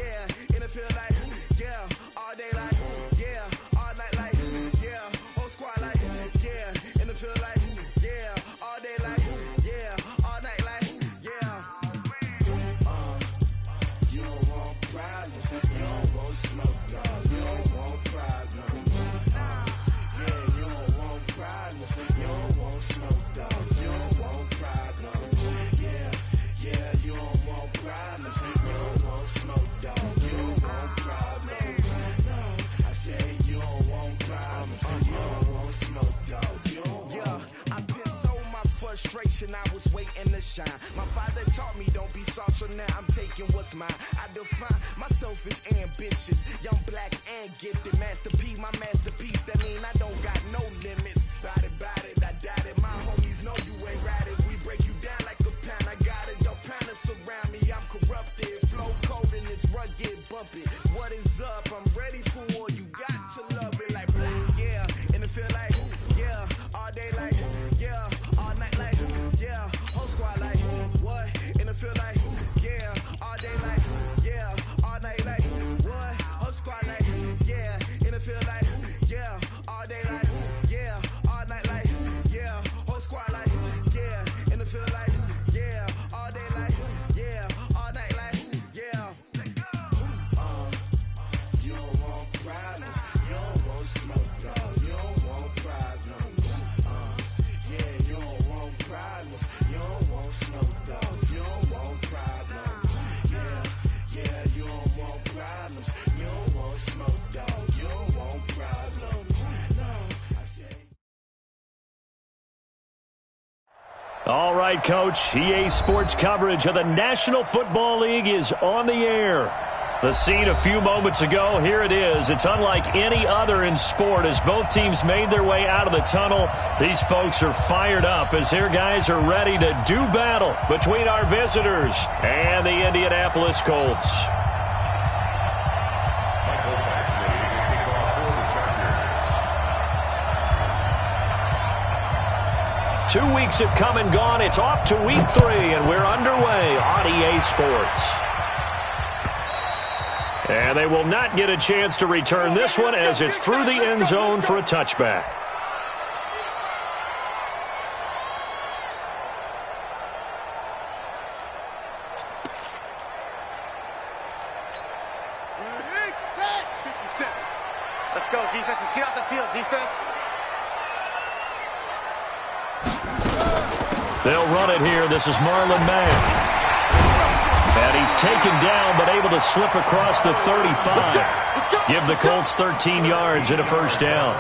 yeah. In the field like, yeah. All day like, yeah. All night like, yeah. Whole squad like, yeah. In the field like, yeah. All day like, yeah. All night like, yeah. You don't want problems. You don't want smoke, no. You don't want problems. Yeah, you don't want problems. You don't want smoke, dog. You don't want problems. Yeah, yeah, you don't want problems. You don't want smoke, dog. You don't want problems. No, I say you don't want problems. You don't want smoke, dog. You don't want. Yeah, I've been so my frustration. I was waiting to shine. My father taught me don't be soft, so now I'm taking what's mine. I define myself as ambitious, young, black, and gifted. Master P, my masterpiece. That mean I don't got no limits. Bout it, I doubt it. My homies know you ain't ratted. We break you down like a pound. I got it, don't panic surround me. I'm corrupted, flow cold and it's rugged, bumpy. What is up? I'm ready for war. You got to love it like black, yeah. In the field like, yeah. All day like, yeah. All night like, yeah. Whole squad like, what? In the field like, yeah. All day like, yeah. All night like, what? Whole squad like, yeah. In the field like, yeah. All day like, yeah. All night like, yeah. Whole squad like, yeah. In the field like, yeah. All day like, yeah. All night like, yeah. You don't want problems. You don't want smoke, no. You don't want problems. Yeah, you don't want problems. You don't want smoke, dog. You don't want problems. Yeah, yeah, you don't want problems. You don't want smoke, dog. You don't want problems. No, I say. All right, Coach. EA Sports coverage of the National Football League is on the air. The scene a few moments ago, here it is. It's unlike any other in sport as both teams made their way out of the tunnel. These folks are fired up as their guys are ready to do battle between our visitors and the Indianapolis Colts. Two weeks have come and gone. It's off to week 3, and we're underway on EA Sports. And they will not get a chance to return this one as it's through the end zone for a touchback. Let's go, defense. Let's get off the field, defense. They'll run it here. This is Marlon Mack. And he's taken down but able to slip across the 35. Give the Colts 13 yards and a first down.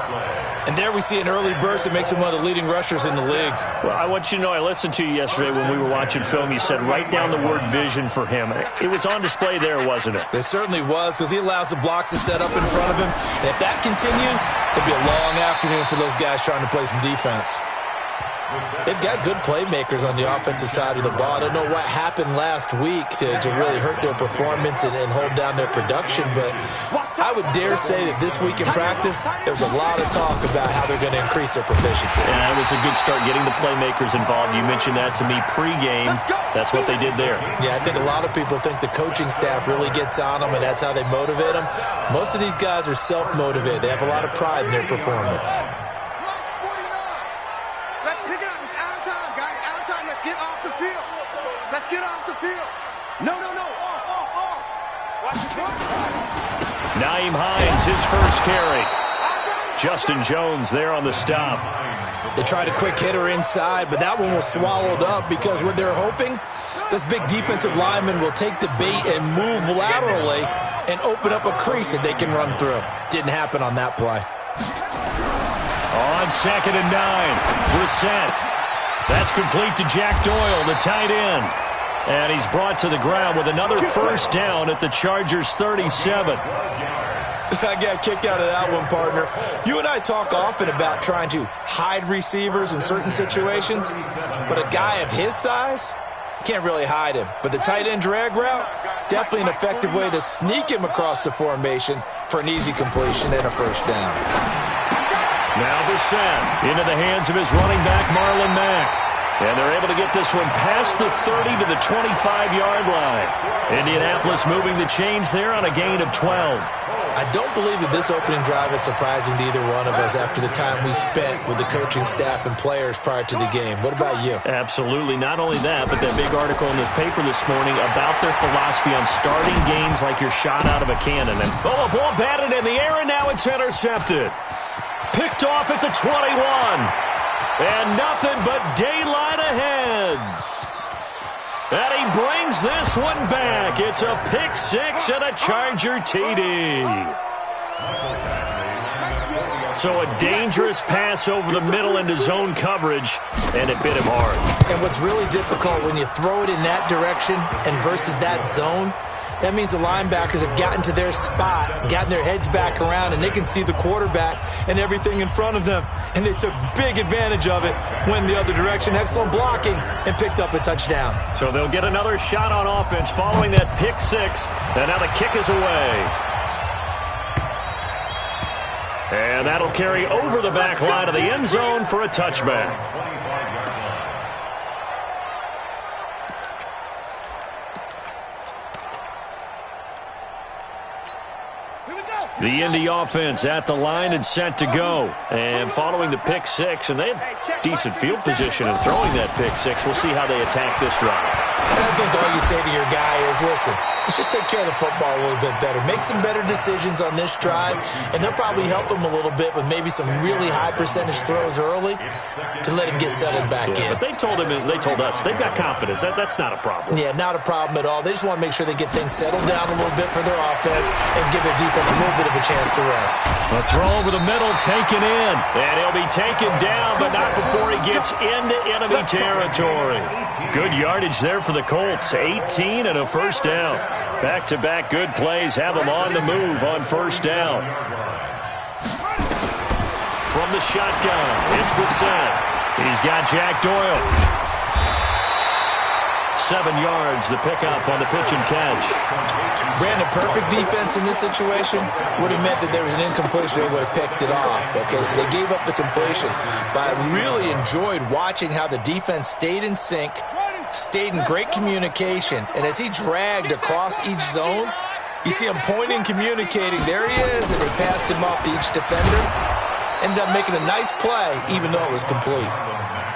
And there we see an early burst that makes him one of the leading rushers in the league. Well, I want you to know, I listened to you yesterday when we were watching film. You said write down the word vision for him. It was on display there, wasn't it? It certainly was, because he allows the blocks to set up in front of him. And if that continues, it'll be a long afternoon for those guys trying to play some defense. They've got good playmakers on the offensive side of the ball. I don't know what happened last week to really hurt their performance and hold down their production, but I would dare say that this week in practice, there's a lot of talk about how they're going to increase their proficiency. Yeah, it was a good start getting the playmakers involved. You mentioned that to me pregame. That's what they did there. Yeah, I think a lot of people think the coaching staff really gets on them, and that's how they motivate them. Most of these guys are self-motivated. They have a lot of pride in their performance. Get off the field. No. Watch yourself. Naeem Hines, his first carry. Justin Jones there on the stop. They tried a quick hitter inside, but that one was swallowed up because what they're hoping, this big defensive lineman will take the bait and move laterally and open up a crease that they can run through. Didn't happen on that play. On 2nd and 9, Brissett. That's complete to Jack Doyle, the tight end. And he's brought to the ground with another first down at the Chargers' 37. I got a kick out of that one, partner. You and I talk often about trying to hide receivers in certain situations, but a guy of his size, can't really hide him. But the tight end drag route, definitely an effective way to sneak him across the formation for an easy completion and a first down. Now Brissett into the hands of his running back, Marlon Mack. And they're able to get this one past the 30 to the 25-yard line. Indianapolis moving the chains there on a gain of 12. I don't believe that this opening drive is surprising to either one of us after the time we spent with the coaching staff and players prior to the game. What about you? Absolutely. Not only that, but that big article in the paper this morning about their philosophy on starting games like you're shot out of a cannon. And a ball batted in the air, and now it's intercepted. Picked off at the 21. And nothing but daylight ahead. And he brings this one back. It's a pick six and a Charger TD. So a dangerous pass over the middle into zone coverage, and it bit him hard. And what's really difficult when you throw it in that direction and versus that zone, that means the linebackers have gotten to their spot, gotten their heads back around, and they can see the quarterback and everything in front of them. And they took big advantage of it, went the other direction, excellent blocking, and picked up a touchdown. So they'll get another shot on offense following that pick six, and now the kick is away. And that'll carry over the back line of the end zone for a touchback. The Indy offense at the line and set to go. And following the pick six, and they have decent field position in throwing that pick six. We'll see how they attack this drive. And I think all you say to your guy is, listen, let's just take care of the football a little bit better. Make some better decisions on this drive, and they'll probably help him a little bit with maybe some really high percentage throws early to let him get settled back in. But they told us, they've got confidence. That's not a problem. Yeah, not a problem at all. They just want to make sure they get things settled down a little bit for their offense and give their defense a little bit of a chance to rest. A throw over the middle, taken in. And he'll be taken down, but not before he gets into enemy territory. Good yardage there for the Colts. 18 and a first down. Back-to-back good plays have them on the move on first down. From the shotgun, it's Brissett. He's got Jack Doyle. 7 yards, the pickup on the pitch and catch. Brandon, perfect defense in this situation would have meant that there was an incompletion. They would have picked it off. Okay, so they gave up the completion. But I really enjoyed watching how the defense stayed in sync, stayed in great communication. And as he dragged across each zone, you see him pointing, communicating. There he is, and they passed him off to each defender. Ended up making a nice play, even though it was complete.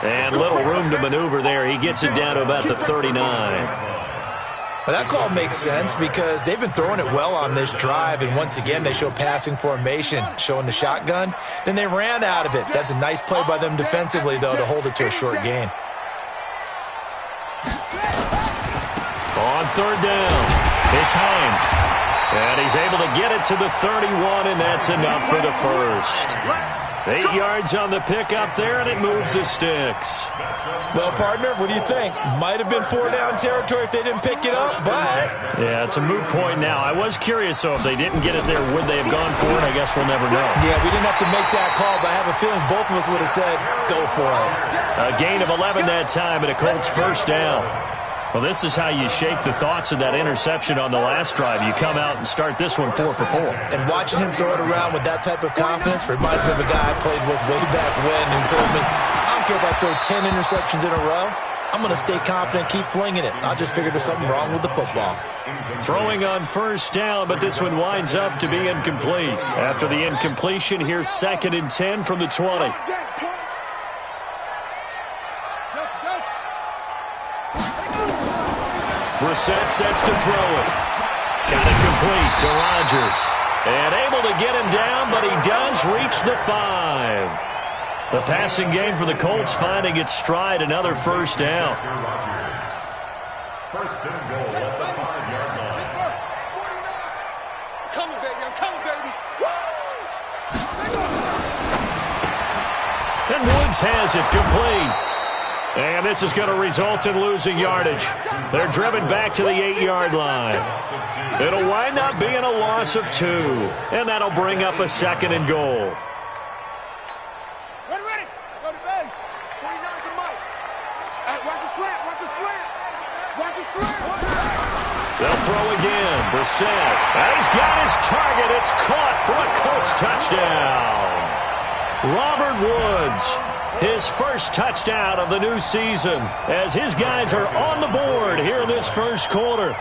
And little room to maneuver there. He gets it down to about the 39. Well, that call makes sense because they've been throwing it well on this drive, and once again they show passing formation, showing the shotgun. Then they ran out of it. That's a nice play by them defensively, though, to hold it to a short gain. On third down, it's Hines. And he's able to get it to the 31, and that's enough for the first. 8 yards on the pickup there, and it moves the sticks. Well, partner, what do you think? Might have been 4-down territory if they didn't pick it up, but... Yeah, it's a moot point now. I was curious, so if they didn't get it there, would they have gone for it? I guess we'll never know. Yeah, we didn't have to make that call, but I have a feeling both of us would have said, go for it. A gain of 11 that time, and a Colts first down. Well, this is how you shake the thoughts of that interception on the last drive. You come out and start this one 4 for 4. And watching him throw it around with that type of confidence reminds me of a guy I played with way back when who told me, I don't care if I throw 10 interceptions in a row. I'm going to stay confident, keep flinging it. I just figured there's something wrong with the football. Throwing on first down, but this one winds up to be incomplete. After the incompletion, here's 2nd and 10 from the 20. Brissett sets to throw it. Got it complete to Rodgers. And able to get him down, but he does reach the 5. The passing game for the Colts finding its stride, another first down. First and goal at the 5-yard line. I'm coming, baby. And Woods has it complete. And this is going to result in losing yardage. They're driven back to the 8-yard line. It'll wind up being a loss of 2. And that'll bring up a 2nd and goal. Ready. Go to base. 49 to Mike. Watch the slant. Watch the slant. They'll throw again. Brissett. And he's got his target. It's caught for a Colts touchdown. Robert Woods, his first touchdown of the new season, as his guys are on the board here in this first quarter.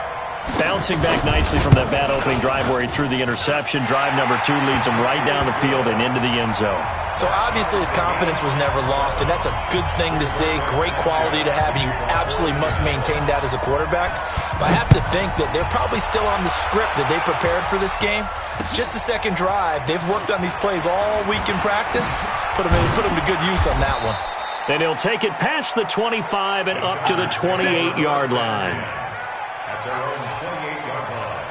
Bouncing back nicely from that bad opening drive where he threw the interception. Drive number 2 leads him right down the field and into the end zone. So obviously his confidence was never lost, and that's a good thing to see. Great quality to have, and you absolutely must maintain that as a quarterback. But I have to think that they're probably still on the script that they prepared for this game. Just the second drive, they've worked on these plays all week in practice. Put them to good use on that one. And he'll take it past the 25 and up to the 28-yard line. Their own 28-yard line.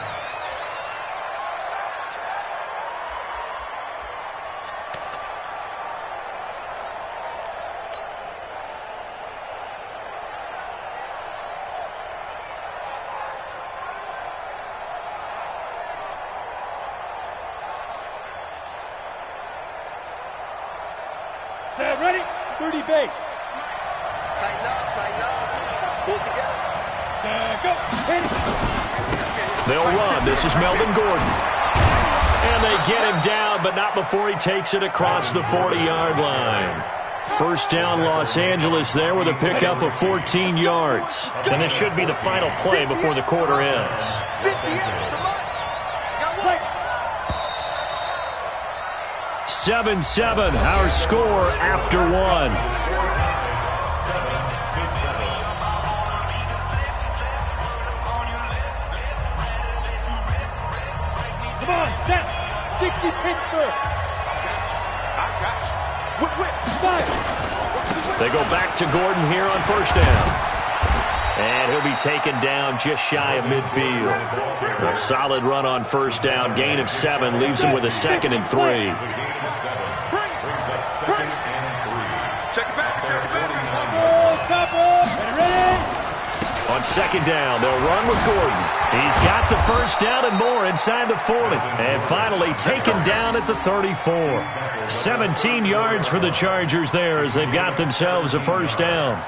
Set, ready? 30 base. Tighten up. Pull together. Go. Hit it. They'll run. This is Melvin Gordon. And they get him down, but not before he takes it across the 40-yard line. First down, Los Angeles there with a pickup of 14 yards. And this should be the final play before the quarter ends. 7-7, our score after one. Come on, set. 60 Pittsburgh. I got you. Whip. Fire. They go back to Gordon here on first down. And he'll be taken down just shy of midfield. A solid run on first down. Gain of 7 leaves him with a 2nd and 3. Check it back. On second down, they'll run with Gordon. He's got the first down and more inside the 40. And finally taken down at the 34. 17 yards for the Chargers there as they've got themselves a first down.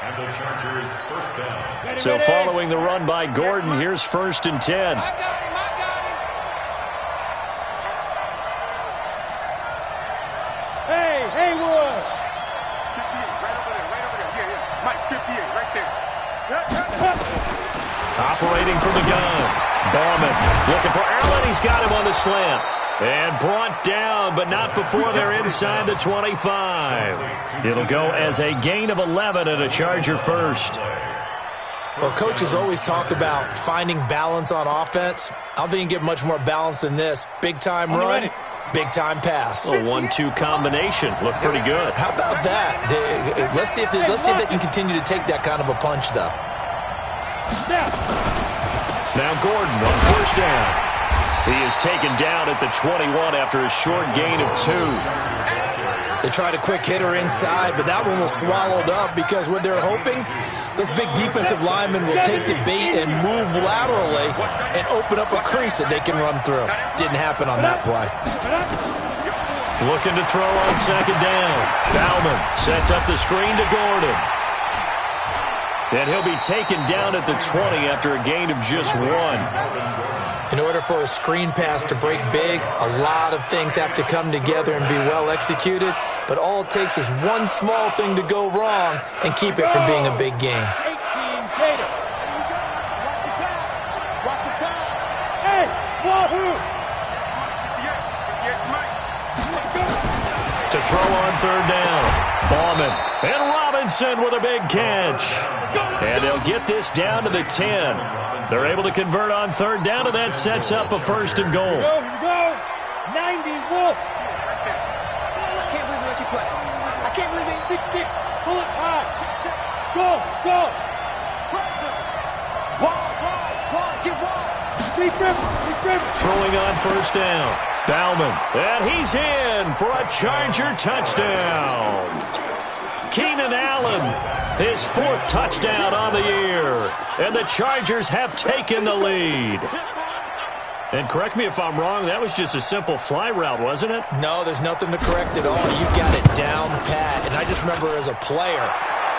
And the Chargers first down. So following the run by Gordon, here's 1st and 10. Hey, Haywood. 58, right over there. Yeah. Mike, 58, right there. Operating from the gun. Bauman looking for Allen. He's got him on the slant. And brought down, but not before they're inside the 25. It'll go as a gain of 11 and a Charger first. Well, coaches always talk about finding balance on offense. I don't think you can get much more balance than this. Big-time run, big-time pass. A 1-2 combination. Looked pretty good. How about that? Let's see if they can continue to take that kind of a punch, though. Now Gordon on first down. He is taken down at the 21 after a short gain of 2. They tried a quick hitter inside, but that one was swallowed up because what they're hoping, those big defensive linemen will take the bait and move laterally and open up a crease that they can run through. Didn't happen on that play. Looking to throw on second down. Bauman sets up the screen to Gordon. And he'll be taken down at the 20 after a gain of just 1. In order for a screen pass to break big, a lot of things have to come together and be well executed. But all it takes is one small thing to go wrong and keep it from being a big game. 18 Gator. Watch the pass. Hey, Wahoo. To throw on third down. Bauman and Robinson with a big catch. And they'll get this down to the 10. They're able to convert on third down, and that sets up a 1st and goal. Here we go. 90 Wolf. I can't believe they let you play. I can't believe they... 6-6. Pull it high. Go. Wide. Get wide. Reframe. Throwing on first down. Bauman. And he's in for a Charger touchdown. Keenan Allen, his 4th touchdown on the year. And the Chargers have taken the lead. And correct me if I'm wrong, that was just a simple fly route, wasn't it? No, there's nothing to correct at all. You got it down pat. And I just remember as a player,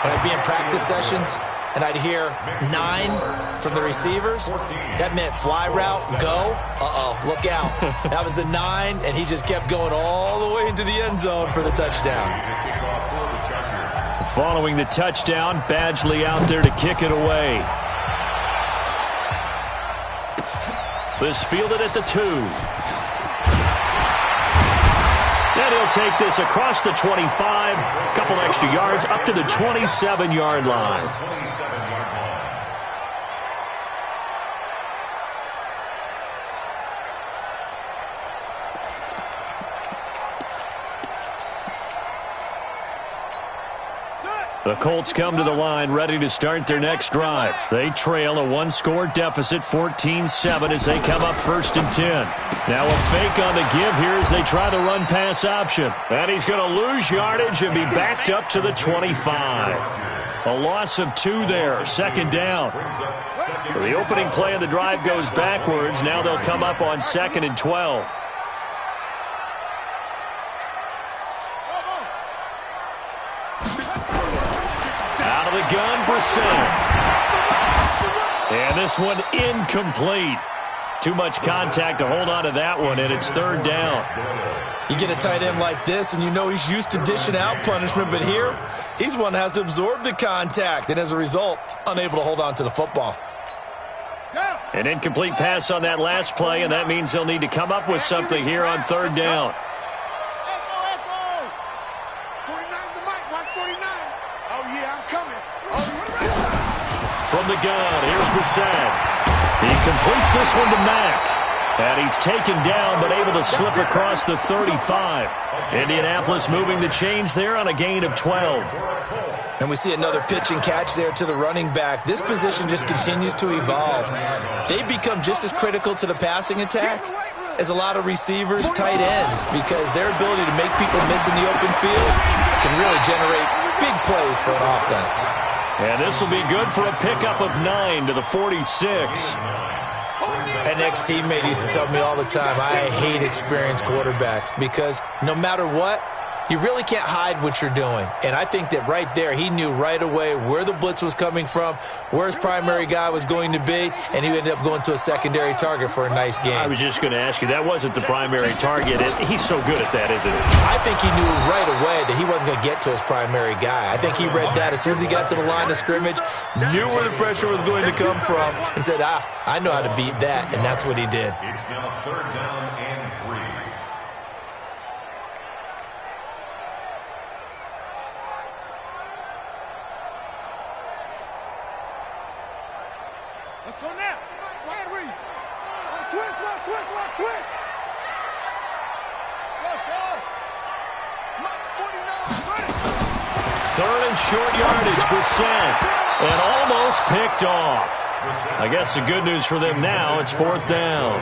when I'd be in practice sessions, and I'd hear 9 from the receivers, that meant fly route, go, look out. That was the 9, and he just kept going all the way into the end zone for the touchdown. Following the touchdown, Badgley out there to kick it away. This fielded at the 2. And he'll take this across the 25, couple extra yards up to the 27-yard line. The Colts come to the line ready to start their next drive. They trail a 1-score deficit, 14-7, as they come up 1st and 10. Now a fake on the give here as they try the run-pass option. And he's going to lose yardage and be backed up to the 25. A loss of 2 there, 2nd down. So the opening play of the drive goes backwards. Now they'll come up on 2nd and 12. Out of the gun, Brissett. And this one incomplete. Too much contact to hold on to that one, and it's 3rd down. You get a tight end like this, and you know he's used to dishing out punishment, but here, he's one that has to absorb the contact, and as a result, unable to hold on to the football. An incomplete pass on that last play, and that means they'll need to come up with something here on 3rd down. From the gun, here's Brissett. He completes this one to Mack. And he's taken down, but able to slip across the 35. Indianapolis moving the chains there on a gain of 12. And we see another pitch and catch there to the running back. This position just continues to evolve. They become just as critical to the passing attack as a lot of receivers, tight ends, because their ability to make people miss in the open field can really generate big plays for an offense. And this will be good for a pickup of 9 to the 46. An ex-teammate used to tell me all the time, I hate experienced quarterbacks because no matter what, you really can't hide what you're doing. And I think that right there, he knew right away where the blitz was coming from, where his primary guy was going to be, and he ended up going to a secondary target for a nice game. I was just going to ask you, that wasn't the primary target. He's so good at that, isn't he? I think he knew right away that he wasn't going to get to his primary guy. I think he read that as soon as he got to the line of scrimmage, knew where the pressure was going to come from, and said, I know how to beat that, and that's what he did. It's now 3rd down and 3. Let's go now. Wide read. Switch. Let's go. Mike 49. 3rd and short yardage, Brissett. And almost picked off. I guess the good news for them now, it's 4th down.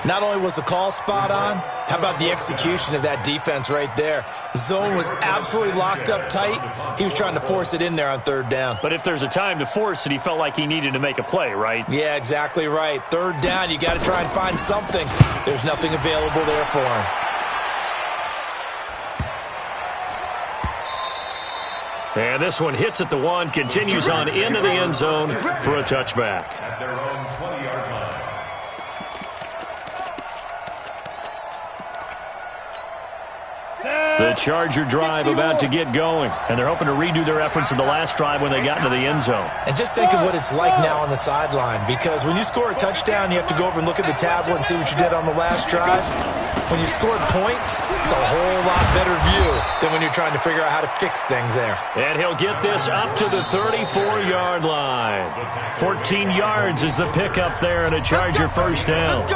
Not only was the call spot on, how about the execution of that defense right there? The zone was absolutely locked up tight. He was trying to force it in there on 3rd down. But if there's a time to force it, he felt like he needed to make a play, right? Yeah, exactly right. 3rd down, you got to try and find something. There's nothing available there for him. And this one hits at the 1, continues on into the end zone for a touchback. At their own 20-yard line. The Charger drive about to get going, and they're hoping to redo their efforts in the last drive when they got into the end zone. And just think of what it's like now on the sideline, because when you score a touchdown, you have to go over and look at the tablet and see what you did on the last drive. When you scored points, it's a whole lot better view than when you're trying to figure out how to fix things there. And he'll get this up to the 34-yard line. 14 yards is the pickup there, and a Charger 1st down.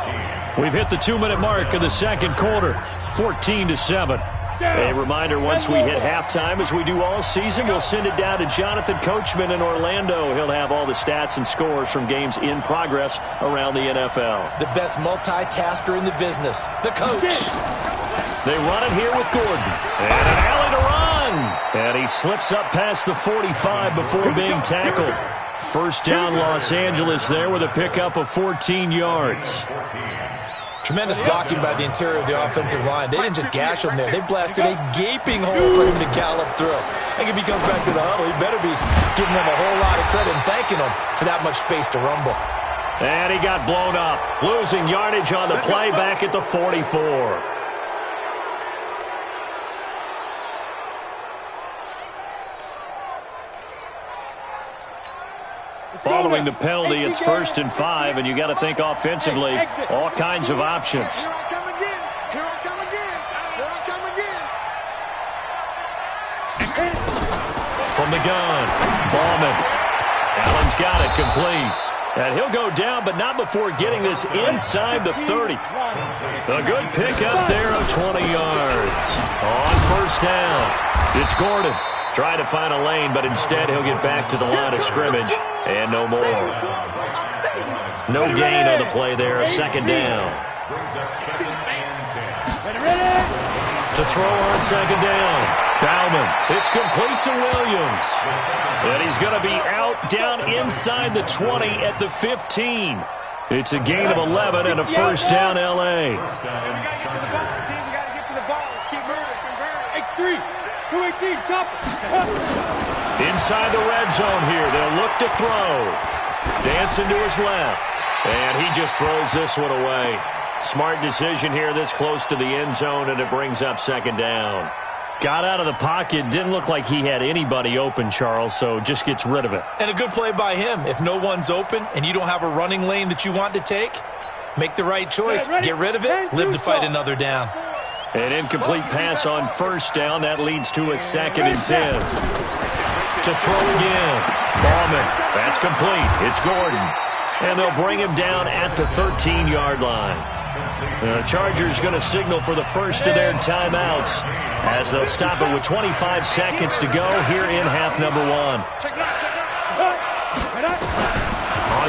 We've hit the 2-minute mark of the 2nd quarter, 14-7. A reminder, once we hit halftime, as we do all season, we'll send it down to Jonathan Coachman in Orlando. He'll have all the stats and scores from games in progress around the NFL. The best multitasker in the business, the coach. They run it here with Gordon. And an alley to run. And he slips up past the 45 before being tackled. 1st down, Los Angeles there with a pickup of 14 yards. Tremendous blocking by the interior of the offensive line. They didn't just gash him there. They blasted a gaping hole for him to gallop through. I think if he comes back to the huddle, he better be giving them a whole lot of credit and thanking them for that much space to rumble. And he got blown up, losing yardage on the play back at the 44. Following the penalty, it's 1st and 5, and you got to think offensively, all kinds of options. Here I come again. Here I come again. Here I come again. From the gun, Ballman. Allen's got it complete. And he'll go down, but not before getting this inside the 30. A good pickup there of 20 yards. On 1st down, it's Gordon. Trying to find a lane, but instead he'll get back to the line of scrimmage. And no more. No gain on the play there. 2nd down. To throw on 2nd down. Bauman. It's complete to Williams. And he's going to be out down inside the 20 at the 15. It's a gain of 11 and a 1st down, L.A. X3. 218, chop. Inside the red zone here. They'll look to throw. Dancing to his left. And he just throws this one away. Smart decision here this close to the end zone, and it brings up 2nd down. Got out of the pocket. Didn't look like he had anybody open, Charles, so just gets rid of it. And a good play by him. If no one's open and you don't have a running lane that you want to take, make the right choice. Get rid of it. Live to fight another down. An incomplete pass on 1st down. That leads to a 2nd and 10. To throw again. Ballman. That's complete. It's Gordon. And they'll bring him down at the 13-yard line. The Chargers going to signal for the first of their timeouts as they'll stop it with 25 seconds to go here in half number 1. On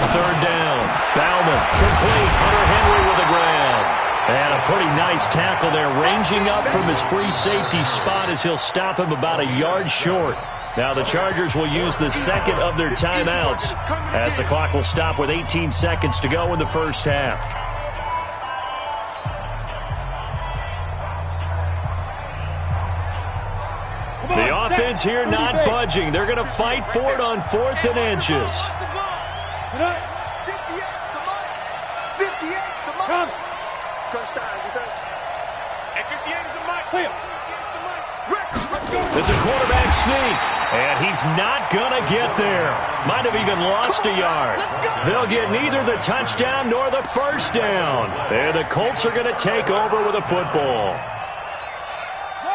3rd down, Bauman complete. Hunter Henry with the grab. And a pretty nice tackle there, ranging up from his free safety spot as he'll stop him about a yard short. Now the Chargers will use the 2nd of their timeouts as the clock will stop with 18 seconds to go in the 1st half. The offense here not budging. They're going to fight for it on 4th and inches. 58, come on. Crunch time, defense. And 58 is the mic. It's a quarterback sneak, and he's not going to get there. Might have even lost a yard. They'll get neither the touchdown nor the 1st down. And the Colts are going to take over with a football.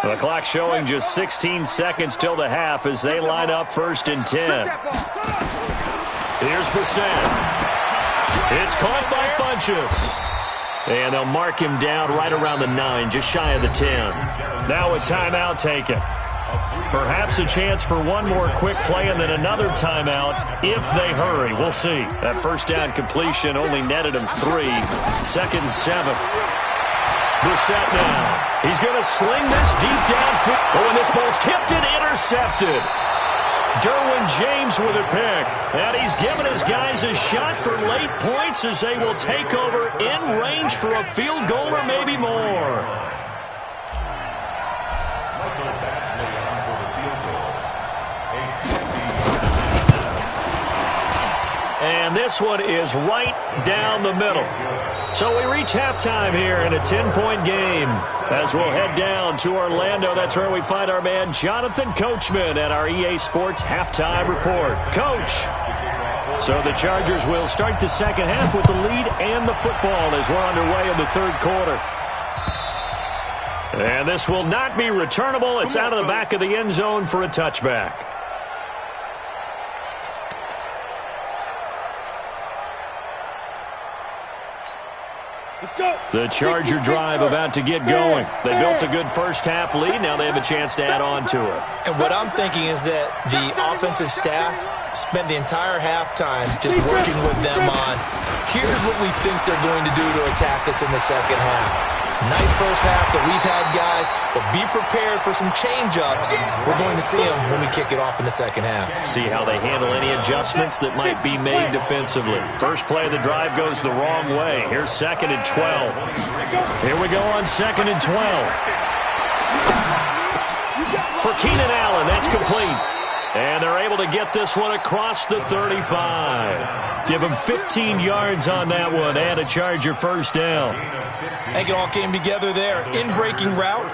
The clock showing just 16 seconds till the half as they line up 1st and 10. Here's Brissett. It's caught by Funchess. And they'll mark him down right around the 9, just shy of the 10. Now a timeout taken. Perhaps a chance for one more quick play and then another timeout if they hurry. We'll see. That 1st down completion only netted him 3. 2nd and 7. Brissett now. He's going to sling this deep downfield. Oh, and this ball's tipped and intercepted. Derwin James with a pick. And he's given his guys a shot for late points as they will take over in range for a field goal or maybe more. And this one is right down the middle. So we reach halftime here in a 10-point game as we'll head down to Orlando. That's where we find our man Jonathan Coachman at our EA Sports Halftime Report. Coach, so the Chargers will start the 2nd half with the lead and the football as we're underway in the 3rd quarter. And this will not be returnable. It's out of the back of the end zone for a touchback. The Charger drive about to get going. They built a good 1st half lead. Now they have a chance to add on to it. And what I'm thinking is that the offensive staff spent the entire halftime just working with them on, here's what we think they're going to do to attack us in the 2nd half. Nice first half that we've had, guys, but be prepared for some change-ups. We're going to see them when we kick it off in the second half. See how they handle any adjustments that might be made defensively. First play of the drive goes the wrong way. Here's 2nd and 12. Here we go on 2nd and 12. For Keenan Allen, that's complete. And they're able to get this one across the 35. Give him 15 yards on that one and a Charger first down. I think it all came together there. In-breaking route,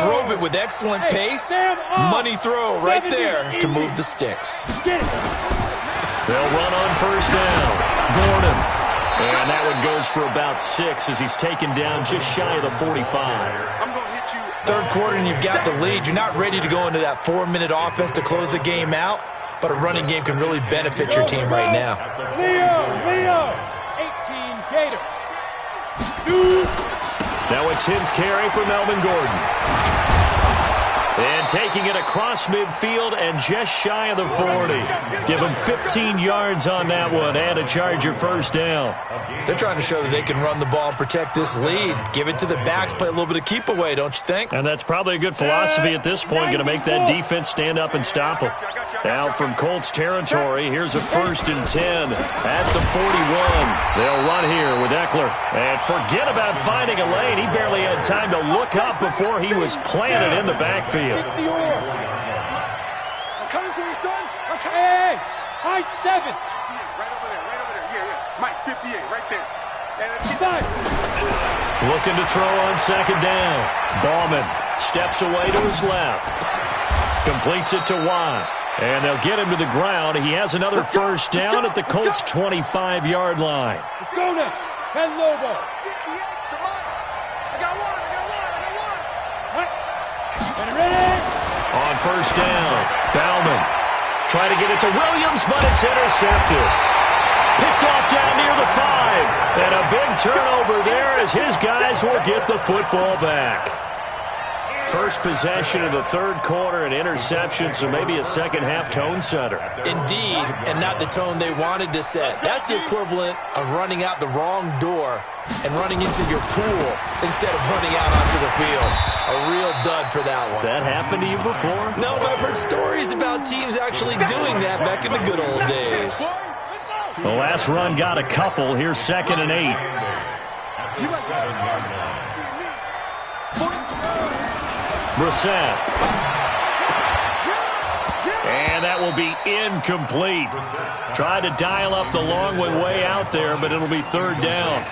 drove it with excellent pace. Money throw right there to move the sticks. They'll run on first down. Gordon. And that one goes for about 6 as he's taken down just shy of the 45. I'm going to hit you. Third quarter and you've got the lead. You're not ready to go into that 4-minute offense to close the game out, but a running game can really benefit your team right now. Leo, 18 Gator. Now a 10th carry for Melvin Gordon. And taking it across midfield and just shy of the 40. Give him 15 yards on that one and a Charger first down. They're trying to show that they can run the ball and protect this lead. Give it to the backs, play a little bit of keep away, don't you think? And that's probably a good philosophy at this point, going to make that defense stand up and stop them. Now from Colts territory, here's a 1st and 10 at the 41. They'll run here with Eckler. And forget about finding a lane. He barely had time to look up before he was planted in the backfield. I'm coming to you, son. I'm coming. Hey, high 7. Right over there. Yeah. Mike, 58, right there. And let's get Side. Looking to throw on 2nd down. Ballman steps away to his left. Completes it to Watt. And they'll get him to the ground. He has another first down at the Colts' 25-yard line. Let's go now. 10 Lobo. 58, come on. I got one. Ready? On first down, Bauman trying to get it to Williams, but it's intercepted. Picked off down near the 5. And a big turnover there as his guys will get the football back. First possession of the third quarter, an interception, so maybe a second-half tone setter. Indeed, and not the tone they wanted to set. That's the equivalent of running out the wrong door and running into your pool instead of running out onto the field. A real dud for that one. Has that happened to you before? No, but I've heard stories about teams actually doing that back in the good old days. The last run got a couple. Here's 2nd and 8. Brissett. And that will be incomplete. Tried to dial up the long one way out there, but it'll be 3rd down.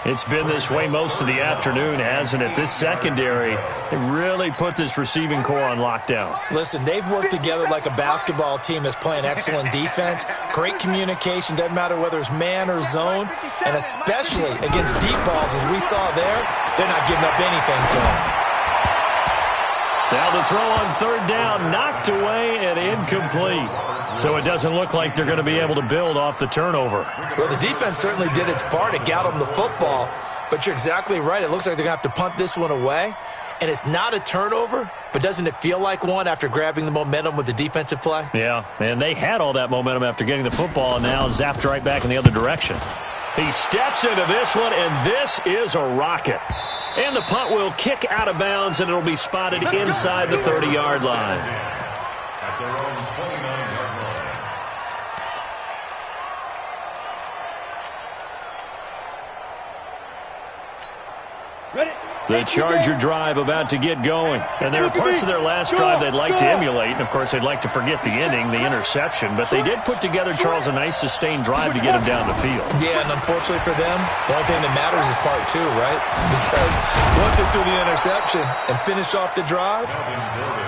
It's been this way most of the afternoon, hasn't it? This secondary, they really put this receiving core on lockdown. Listen, they've worked together like a basketball team that's playing excellent defense. Great communication, doesn't matter whether it's man or zone. And especially against deep balls, as we saw there, they're not giving up anything to them. Now the throw on 3rd down, knocked away and incomplete. So it doesn't look like they're going to be able to build off the turnover. Well, the defense certainly did its part. It got them the football. But you're exactly right. It looks like they're going to have to punt this one away. And it's not a turnover, but doesn't it feel like one after grabbing the momentum with the defensive play? Yeah, and they had all that momentum after getting the football and now zapped right back in the other direction. He steps into this one, and this is a rocket. And the punt will kick out of bounds, and it'll be spotted inside the 30-yard line. At their own 29-yard line. Ready? The Charger drive about to get going. And there are parts of their last drive they'd like to emulate. And, of course, they'd like to forget the ending, the interception. But they did put together, Charles, a nice sustained drive to get him down the field. Yeah, and unfortunately for them, the only thing that matters is part 2, right? Because once they threw the interception and finished off the drive,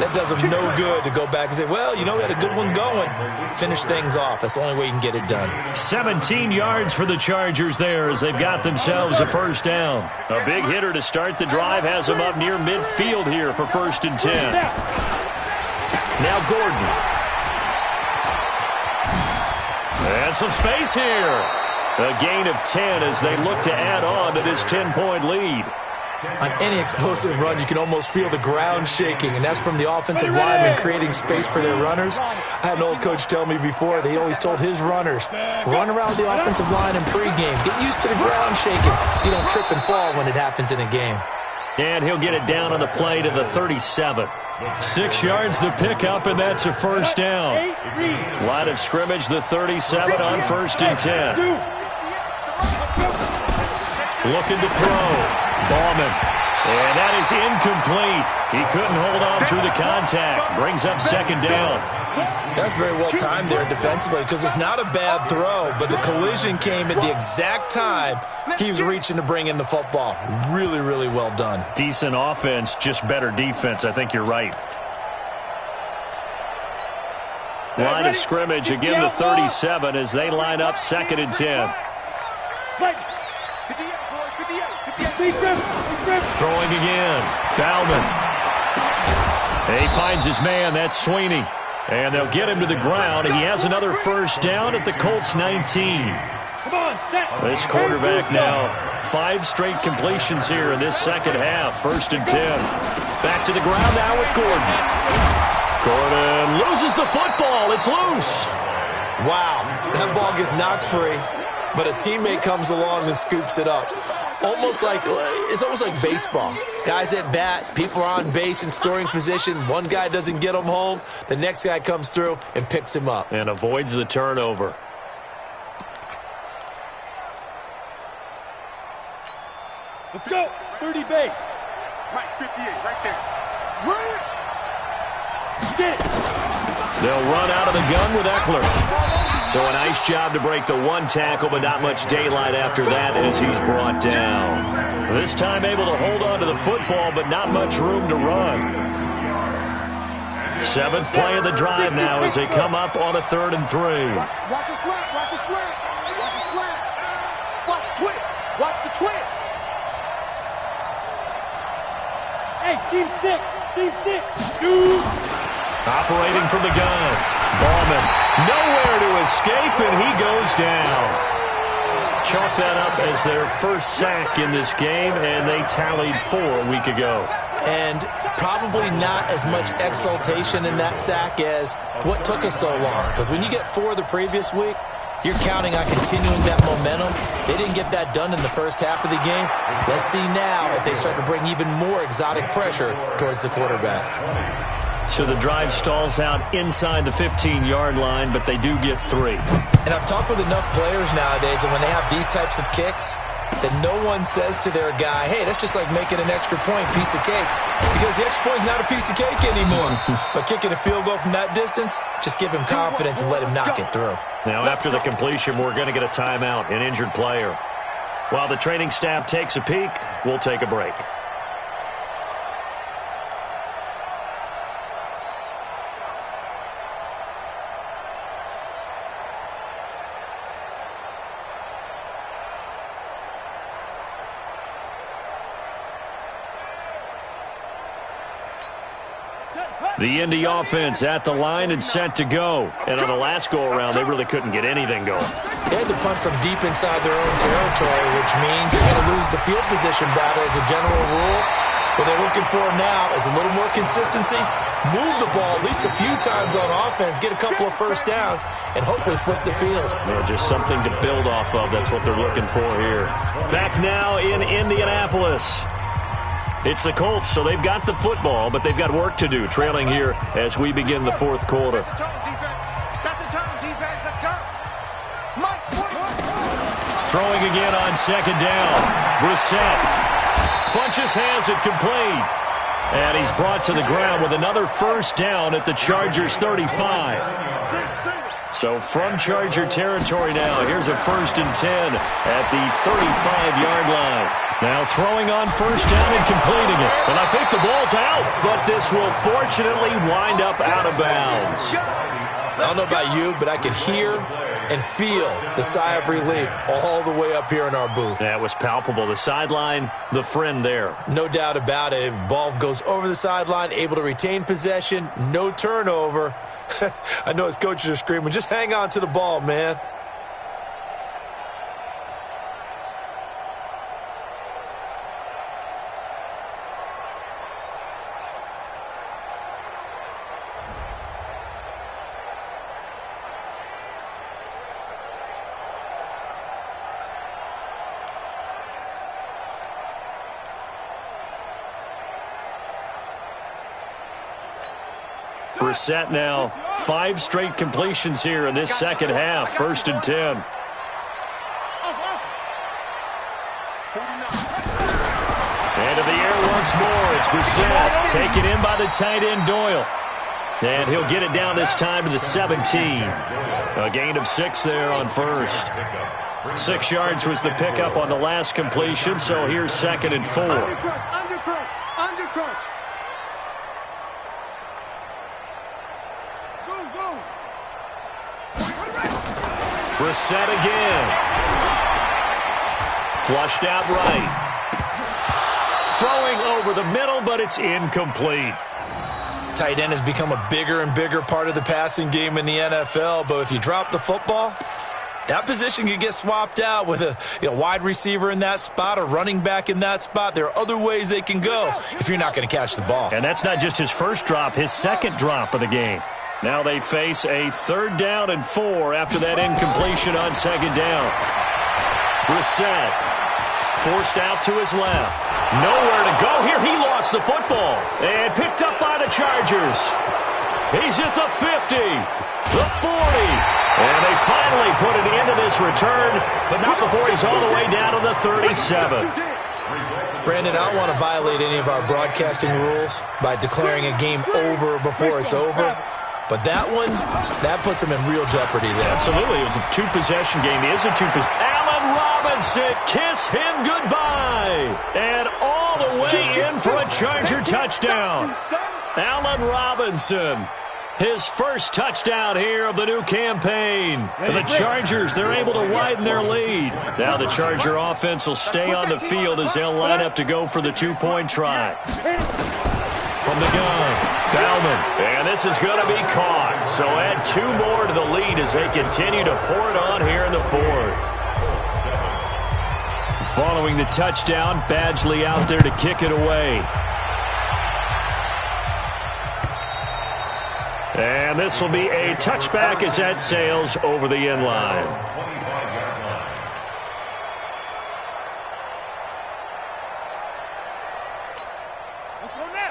that does them no good to go back and say, well, you know, we had a good one going. Finish things off. That's the only way you can get it done. 17 yards for the Chargers there as they've got themselves a first down. A big hitter to start the drive has them up near midfield here for 1st and 10. Now Gordon. And some space here. A gain of 10 as they look to add on to this 10-point lead. On any explosive run, you can almost feel the ground shaking, and that's from the offensive linemen creating space for their runners. I had an old coach tell me before that he always told his runners, run around the offensive line in pregame. Get used to the ground shaking so you don't trip and fall when it happens in a game. And he'll get it down on the play to the 37. 6 yards the pickup, and that's a first down. Line of scrimmage, the 37 on 1st and 10. Looking to throw. Ballman. And that is incomplete. He couldn't hold on through the contact. Brings up 2nd down. That's very well timed there defensively because it's not a bad throw, but the collision came at the exact time he was reaching to bring in the football. Really, really well done. Decent offense, just better defense. I think you're right. Line of scrimmage, again the 37 as they line up 2nd and 10. Throwing again. Bauman. He finds his man. That's Sweeney. And they'll get him to the ground. He has another first down at the Colts 19. This quarterback now 5 straight completions here in this second half. 1st and 10. Back to the ground now with Gordon. Gordon loses the football. It's loose. Wow, that ball gets knocked free, but a teammate comes along and scoops it up. It's almost like baseball. Guys at bat, people are on base in scoring position. One guy doesn't get him home. The next guy comes through and picks him up. And avoids the turnover. Let's go. 30 base. Mike, 58, right there. Run it. They'll run out of the gun with Eckler. So a nice job to break the 1 tackle, but not much daylight after that as he's brought down. This time able to hold on to the football, but not much room to run. 7th play of the drive now as they come up on a 3rd and 3. Watch a slant, watch a slant, watch a slant. Watch twins, watch the twins. Hey, team 6, team 6. Shoot. Operating from the gun. Ballman nowhere to escape, and he goes down. Chalk that up as their first sack in this game, and they tallied 4 a week ago. And probably not as much exultation in that sack as what took us so long. Because when you get 4 the previous week, you're counting on continuing that momentum. They didn't get that done in the first half of the game. Let's see now if they start to bring even more exotic pressure towards the quarterback. So the drive stalls out inside the 15-yard line, but they do get 3. And I've talked with enough players nowadays, and when they have these types of kicks, that no one says to their guy, hey, that's just like making an extra point, piece of cake. Because the extra point is not a piece of cake anymore. But kicking a field goal from that distance, just give him confidence and let him knock it through. Now, after the completion, we're going to get a timeout, an injured player. While the training staff takes a peek, we'll take a break. The Indy offense at the line and set to go. And on the last go-around, they really couldn't get anything going. They had to punt from deep inside their own territory, which means you're going to lose the field position battle as a general rule. What they're looking for now is a little more consistency, move the ball at least a few times on offense, get a couple of first downs, and hopefully flip the field. Yeah, just something to build off of. That's what they're looking for here. Back now in Indianapolis. It's the Colts, so they've got the football, but they've got work to do, trailing here as we begin the 4th quarter. Set the tone, defense. Let's go. Mike's Throwing again on 2nd down. Brissett. Funches has it complete. And he's brought to the ground with another first down at the Chargers 35. So from Charger territory now, here's a 1st and 10 at the 35-yard line. Now throwing on first down and completing it. And I think the ball's out, but this will fortunately wind up out of bounds. I don't know about you, but I could hear and feel the sigh of relief all the way up here in our booth. That was palpable. The sideline, the friend there. No doubt about it. If ball goes over the sideline, able to retain possession, no turnover. I know his coaches are screaming, just hang on to the ball, man. Brissett now 5 straight completions here in this second half. 1st and 10. Into the air once more. It's Brissett taken in by the tight end Doyle. And he'll get it down this time to the 17. A gain of 6 there on first. 6 yards was the pickup on the last completion, so here's 2nd and 4. Undercrunch. Zoom. Brissett again. Flushed out right. Throwing over the middle, but it's incomplete. Tight end has become a bigger and bigger part of the passing game in the NFL, but if you drop the football, that position can get swapped out with a wide receiver in that spot, a running back in that spot. There are other ways they can go if you're not going to catch the ball. And that's not just his first drop, his second drop of the game. Now they face a 3rd down and 4 after that incompletion on 2nd down. Brissett forced out to his left. Nowhere to go here. He lost the football and picked up by the Chargers. He's at the 50, the 40, and they finally put an end to this return, but not before he's all the way down to the 37. Brandon, I don't want to violate any of our broadcasting rules by declaring a game over before it's over, but that one, that puts him in real jeopardy there. Absolutely. It was a 2-possession game. It is a 2-possession. Allen Robinson, kiss him goodbye. And all the way in for a Charger touchdown. Allen Robinson, his first touchdown here of the new campaign. And the Chargers, they're able to widen their lead. Now the Charger offense will stay on the field as they'll line up to go for the 2-point try. From the gun, Bauman, and this is going to be caught. So add 2 more to the lead as they continue to pour it on here in the 4th. Following the touchdown, Badgley out there to kick it away. And this will be a touchback as that sails over the end line.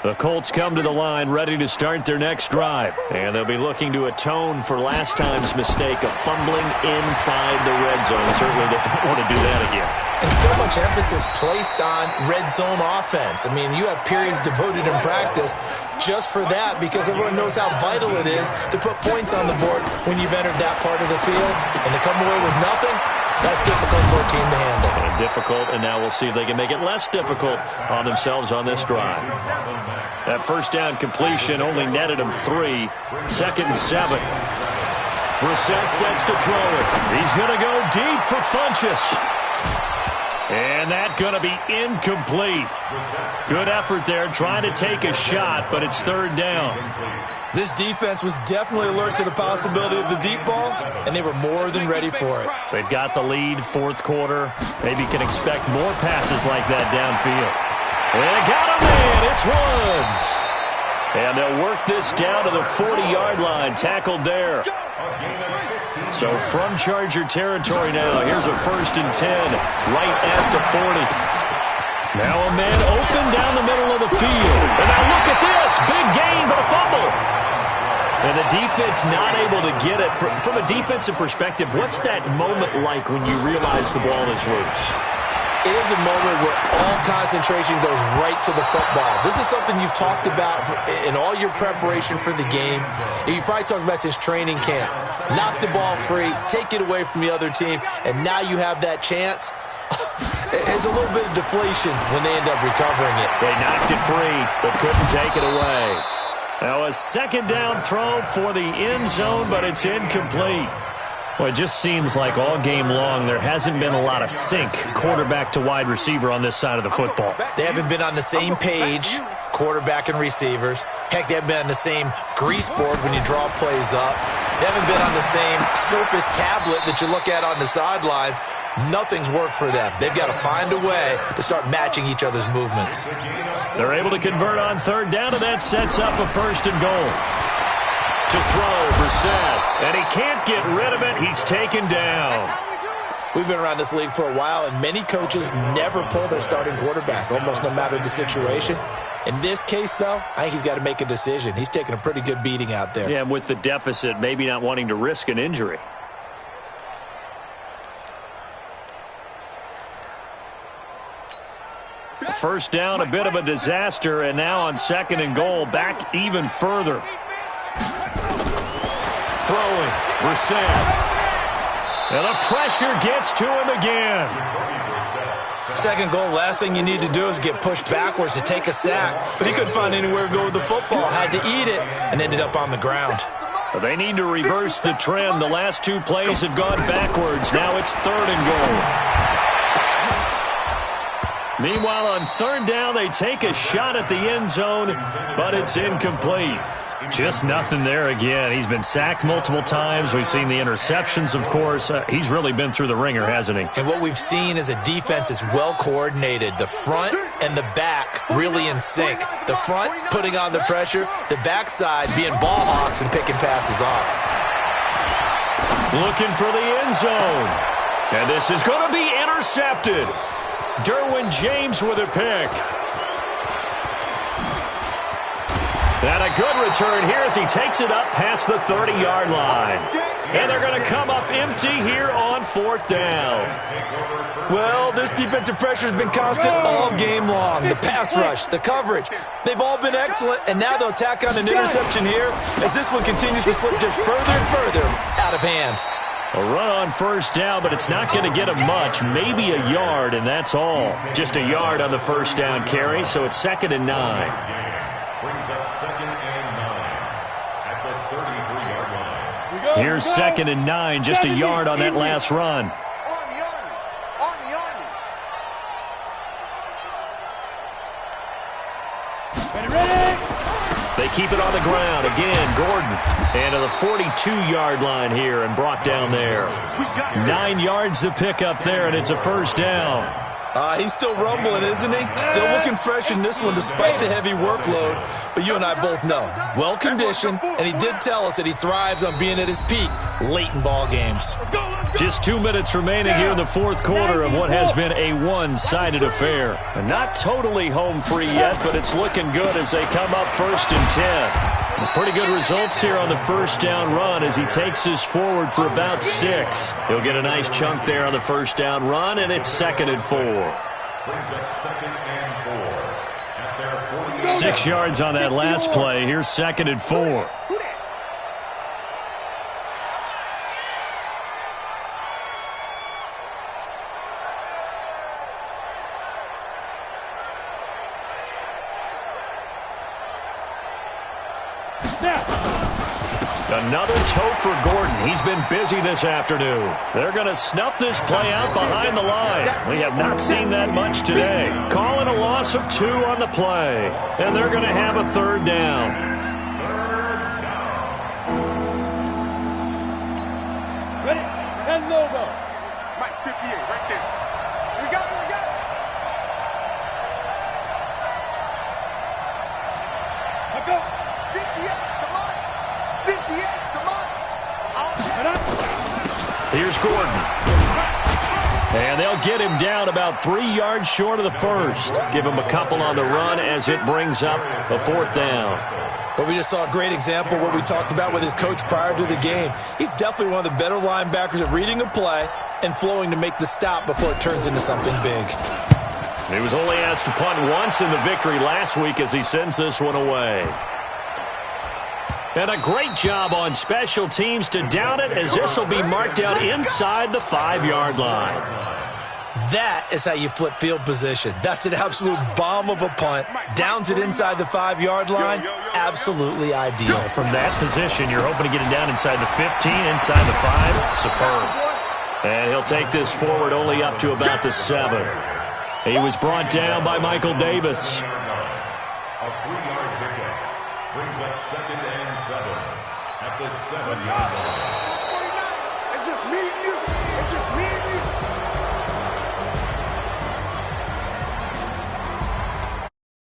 The Colts come to the line ready to start their next drive. And they'll be looking to atone for last time's mistake of fumbling inside the red zone. Certainly they don't want to do that again. And so much emphasis placed on red zone offense. I mean, you have periods devoted in practice just for that because everyone knows how vital it is to put points on the board when you've entered that part of the field. And to come away with nothing, that's difficult for a team to handle. And difficult, and now we'll see if they can make it less difficult on themselves on this drive. That first down completion only netted him 3. 2nd and 7. Brissett sets to throw it. He's going to go deep for Funchess. And that's going to be incomplete. Good effort there trying to take a shot, but it's 3rd down. This defense was definitely alert to the possibility of the deep ball, and they were more than ready for it. They've got the lead, 4th quarter. Maybe can expect more passes like that downfield. And got a man. It's Woods. And they'll work this down to the 40-yard line. Tackled there. So from Charger territory now, here's a 1st and 10. Right at the 40. Now a man open down the middle of the field. And now look at this. Big gain, but a fumble. And the defense not able to get it. From a defensive perspective, what's that moment like when you realize the ball is loose? It is a moment where all concentration goes right to the football. This is something you've talked about in all your preparation for the game. You probably talked about since training camp. Knock the ball free, take it away from the other team, and now you have that chance. There's a little bit of deflation when they end up recovering it. They knocked it free, but couldn't take it away. Now a 2nd down throw for the end zone, but it's incomplete. Well, it just seems like all game long there hasn't been a lot of sync quarterback to wide receiver on this side of the football. They haven't been on the same page, quarterback and receivers. Heck, they haven't been on the same grease board when you draw plays up. They haven't been on the same Surface tablet that you look at on the sidelines. Nothing's worked for them. They've got to find a way to start matching each other's movements. They're able to convert on 3rd down, and that sets up a 1st and goal. To throw, Brissett, and he can't get rid of it. He's taken down. We've been around this league for a while, and many coaches never pull their starting quarterback, almost no matter the situation. In this case, though, I think he's got to make a decision. He's taking a pretty good beating out there. Yeah, and with the deficit, maybe not wanting to risk an injury. First down, a bit of a disaster, and now on 2nd and goal, back even further. Throwing, Brissett. And the pressure gets to him again. 2nd goal, last thing you need to do is get pushed backwards to take a sack. But he couldn't find anywhere to go with the football, had to eat it, and ended up on the ground. Well, they need to reverse the trend. The last 2 plays have gone backwards. Now it's 3rd and goal. Meanwhile, on 3rd down, they take a shot at the end zone, but it's incomplete. Just nothing there again. He's been sacked multiple times. We've seen the interceptions, of course. He's really been through the ringer, hasn't he? And what we've seen is a defense that's well coordinated. The front and the back really in sync. The front putting on the pressure, the backside being ball hawks and picking passes off. Looking for the end zone. And this is going to be intercepted. Derwin James with a pick. And a good return here as he takes it up past the 30-yard line. And they're going to come up empty here on 4th down. Well, this defensive pressure has been constant all game long. The pass rush, the coverage, they've all been excellent, and now they'll tack on an interception here as this one continues to slip just further and further out of hand. A run on 1st down, but it's not going to get him much, maybe a yard, and that's all. Just a yard on the 1st down carry, so it's 2nd and 9. Brings up 2nd and 9 at the 33-yard line. Here's 2nd and 9, just a yard on that last run. They keep it on the ground. Again, Gordon. And to the 42-yard line here and brought down there. 9 yards to pick up there, and it's a 1st down. He's still rumbling, isn't he? Still looking fresh in this one despite the heavy workload. But you and I both know, well-conditioned, and he did tell us that he thrives on being at his peak late in ball games. Just 2 minutes remaining here in the 4th quarter of what has been a one-sided affair. And not totally home free yet, but it's looking good as they come up 1st and 10. Pretty good results here on the 1st down run as he takes this forward for about 6. He'll get a nice chunk there on the 1st down run, and it's 2nd and 4. Brings up 2nd and 4 at their 40. 6 yards on that last play. Here's 2nd and 4. Another toe for Gordon. He's been busy this afternoon. They're going to snuff this play out behind the line. We have not seen that much today. Calling a loss of 2 on the play. And they're going to have a 3rd down. Ready? 10 logo. Mike, 58, right there. Here we go, here we go. Let go. 58, come on. 58, come on. Here's Gordon. And they'll get him down about 3 yards short of the 1st. Give him a couple on the run as it brings up a 4th down. But we just saw a great example of what we talked about with his coach prior to the game. He's definitely one of the better linebackers at reading a play and flowing to make the stop before it turns into something big. He was only asked to punt once in the victory last week as he sends this one away. And a great job on special teams to down it as this will be marked out inside the 5-yard line. That is how you flip field position. That's an absolute bomb of a punt. Downs it inside the 5-yard line. Absolutely ideal. From that position, you're hoping to get it down inside the 15, inside the 5. Superb. And he'll take this forward only up to about the 7. He was brought down by Michael Davis. A 3-yard pickup brings up 2nd and 7 at the 7-yard line. It's just me and you. It's just me and you.